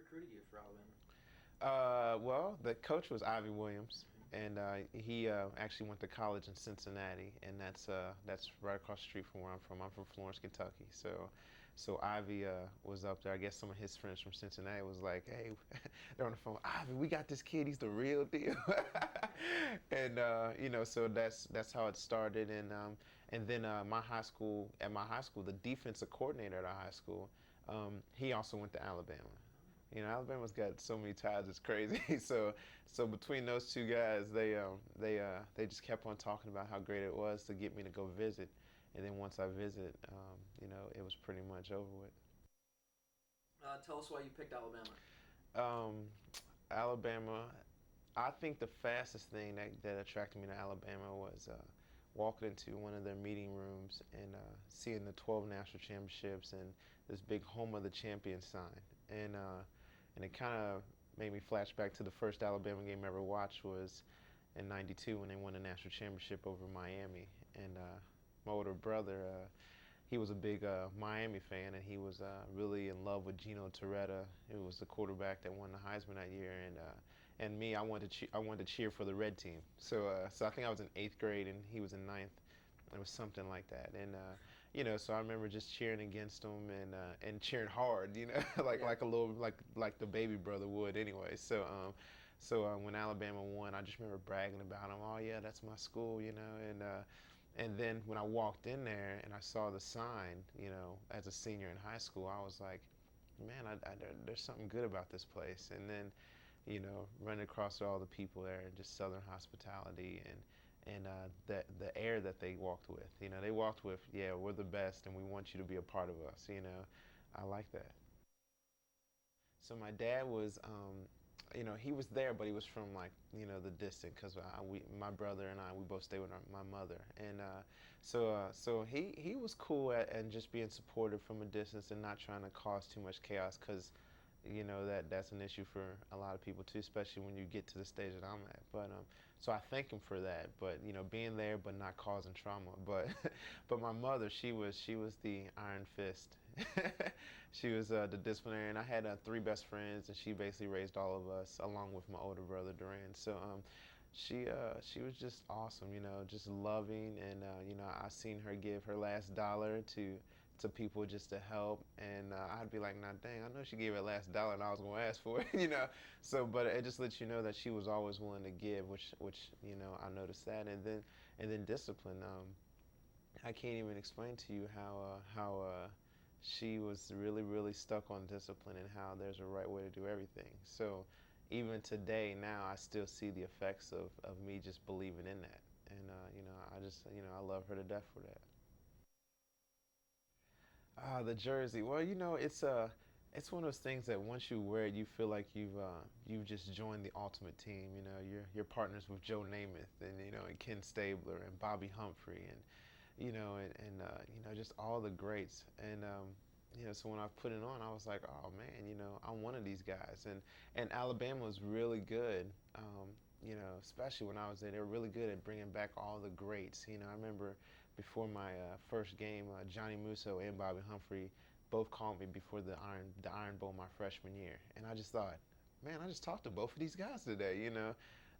recruited you for Alabama? Well, the coach was Ivy Williams, and he actually went to college in Cincinnati, and that's right across the street from where I'm from. I'm from Florence, Kentucky. So Ivy was up there. I guess some of his friends from Cincinnati was like, "Hey," they're on the phone. "Ivy, we got this kid. He's the real deal." And so that's how it started. And then my high school, the defensive coordinator at our high school, he also went to Alabama. Alabama's got so many ties; it's crazy. So between those two guys, they just kept on talking about how great it was to get me to go visit, and then once I visit, it was pretty much over with. Tell us why you picked Alabama. Um, Alabama, I think the fastest thing that attracted me to Alabama was walking into one of their meeting rooms and seeing the 12 national championships and this big home of the champion sign. And it kind of made me flash back to the first Alabama game I ever watched was in '92 when they won the national championship over Miami. And my older brother, he was a big Miami fan, and he was really in love with Gino Torretta, who was the quarterback that won the Heisman that year. And me, I wanted to cheer for the red team. So I think I was in eighth grade, and he was in ninth. It was something like that, and so I remember just cheering against him and cheering hard, like Yeah. like a little like the baby brother would anyway. So when Alabama won, I just remember bragging about him. Oh yeah, that's my school, and then when I walked in there and I saw the sign, as a senior in high school, I was like, man, there's something good about this place. And then, running across all the people there and just Southern hospitality and the air that they walked with. They walked with, yeah, we're the best and we want you to be a part of us. I like that. So my dad was, he was there, but he was from like, the distant, because my brother and I, we both stayed with my mother, and so he was cool and just being supportive from a distance and not trying to cause too much chaos, because that's an issue for a lot of people too, especially when you get to the stage that I'm at. But so I thank him for that. But being there but not causing trauma. But but my mother, she was the iron fist. She was the disciplinarian. I had three best friends, and she basically raised all of us along with my older brother Duran. So she was just awesome, just loving, and I seen her give her last dollar to people just to help, and I'd be like, nah, dang, I know she gave her last dollar and I was gonna ask for it, So, but it just lets you know that she was always willing to give, which I noticed that, and then discipline. I can't even explain to you how she was really really stuck on discipline and how there's a right way to do everything. So even today now I still see the effects of me just believing in that, and I just I love her to death for that. The jersey. Well, it's one of those things that once you wear it, you feel like you've just joined the ultimate team. You're partners with Joe Namath and Ken Stabler and Bobby Humphrey and just all the greats. And so when I put it on, I was like, oh man, I'm one of these guys. And Alabama was really good. Especially when I was there, they were really good at bringing back all the greats. I remember before my first game, Johnny Musso and Bobby Humphrey both called me before the Iron Bowl my freshman year, and I just thought, man, I just talked to both of these guys today.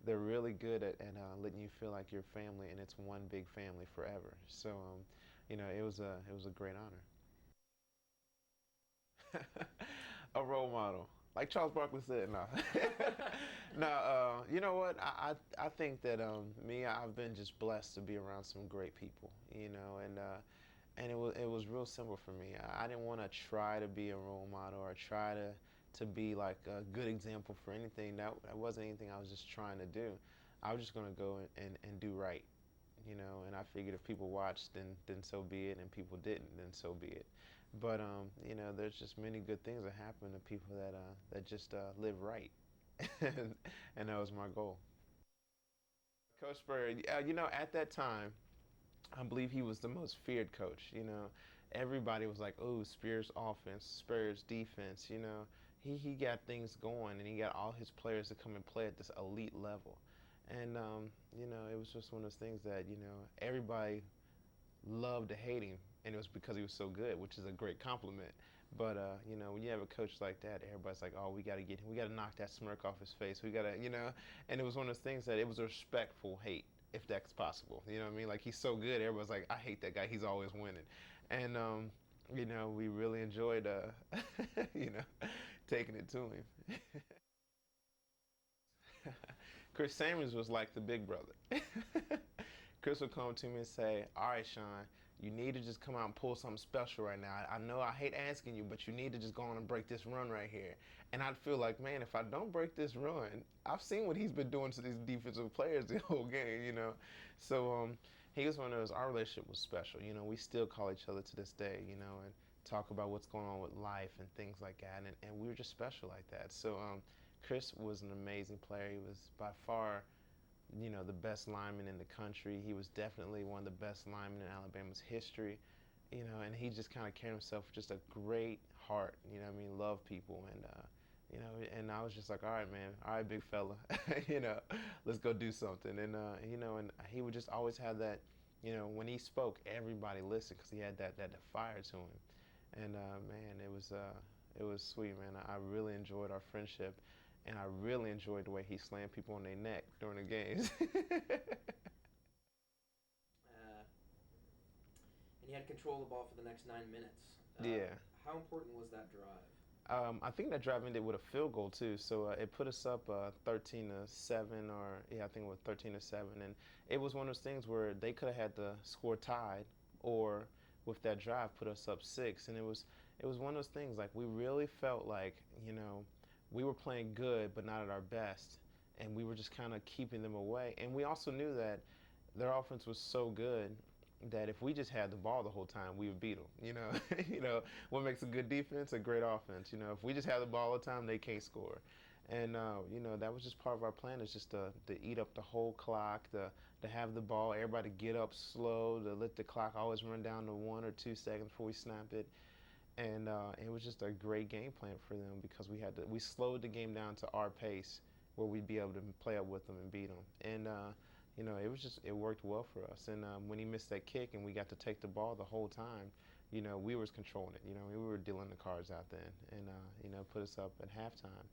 They're really good at letting you feel like you're family, and it's one big family forever. So, it was a great honor. A role model. Like Charles Barkley said, no. No, you know what? I think that me, I've been just blessed to be around some great people, and it was real simple for me. I didn't want to try to be a role model or try to be like a good example for anything. That wasn't anything I was just trying to do. I was just gonna go and do right, and I figured if people watched, then so be it, and people didn't, then so be it. But there's just many good things that happen to people that just live right, and that was my goal. Coach Spurrier, at that time, I believe he was the most feared coach. Everybody was like, "Oh, Spears offense, Spears defense." He got things going, and he got all his players to come and play at this elite level. And it was just one of those things that everybody loved to hate him, and it was because he was so good, which is a great compliment. But when you have a coach like that, everybody's like, "Oh, we got to knock that smirk off his face. We got to, And it was one of those things that it was a respectful hate, if that's possible. You know what I mean? Like he's so good, everybody's like, "I hate that guy. He's always winning." And we really enjoyed, you know, taking it to him. Chris Samuels was like the big brother. Chris would come to me and say, "All right, Shaun, you need to just come out and pull something special right now. I know I hate asking you, but you need to just go on and break this run right here." And I'd feel like, man, if I don't break this run, I've seen what he's been doing to these defensive players the whole game. So he was one of those. Our relationship was special. We still call each other to this day. And talk about what's going on with life and things like that. And we were just special like that. So Chris was an amazing player. He was by far the best lineman in the country. He was definitely one of the best linemen in Alabama's history, and he just kind of carried himself with just a great heart, love people, and I was just like, all right, man, all right, big fella, let's go do something, and he would just always have that, when he spoke, everybody listened because he had that fire to him, and man, it was sweet, man. I really enjoyed our friendship. And I really enjoyed the way he slammed people on their neck during the games. And he had control of the ball for the next 9 minutes. Yeah. How important was that drive? I think that drive ended with a field goal too, so it put us up 13-7, or I think it was 13-7, and it was one of those things where they could have had the score tied, or with that drive put us up 6, and it was one of those things like we really felt like we were playing good but not at our best, and we were just kind of keeping them away, and we also knew that their offense was so good that if we just had the ball the whole time, we would beat them. What makes a good defense? A great offense. If we just have the ball all the time, they can't score. And that was just part of our plan, is just to eat up the whole clock, to have the ball, everybody get up slow, to let the clock always run down to 1 or 2 seconds before we snapped it. And it was just a great game plan for them because we slowed the game down to our pace where we'd be able to play up with them and beat them. And it worked well for us. And when he missed that kick and we got to take the ball the whole time, we was controlling it. We were dealing the cards out then, and put us up at halftime.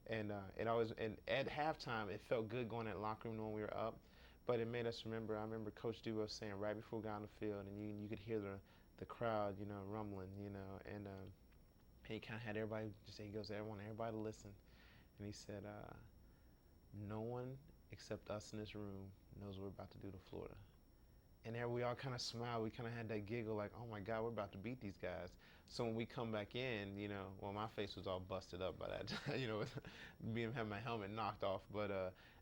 And at halftime it felt good going in that locker room when we were up, but it made us remember. I remember Coach Dubo saying right before we got on the field, and you could hear the crowd, rumbling, and he kind of had everybody just say, he goes, I want everybody to listen, and he said, no one except us in this room knows what we're about to do to Florida. And there we all kind of smiled. We kind of had that giggle like, oh my God, we're about to beat these guys. So when we come back in, my face was all busted up by that time, being having my helmet knocked off, but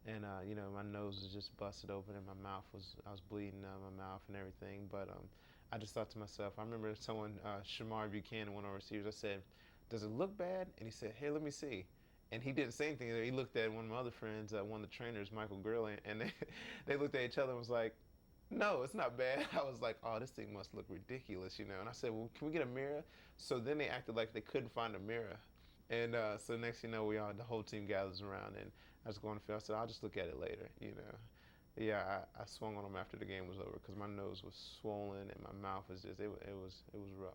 my nose was just busted open and I was bleeding out of my mouth and everything. But I just thought to myself, I remember someone, Shamar Buchanan, one of our receivers, I said, does it look bad? And he said, hey, let me see. And he didn't say anything. He looked at one of my other friends, one of the trainers, Michael Gurley, and they looked at each other and was like, no, it's not bad. I was like, oh, this thing must look ridiculous, And I said, well, can we get a mirror? So then they acted like they couldn't find a mirror. And so next thing you know, the whole team gathers around, and I was going to field. I said, I'll just look at it later, Yeah, I swung on them after the game was over because my nose was swollen and my mouth was just, it was rough.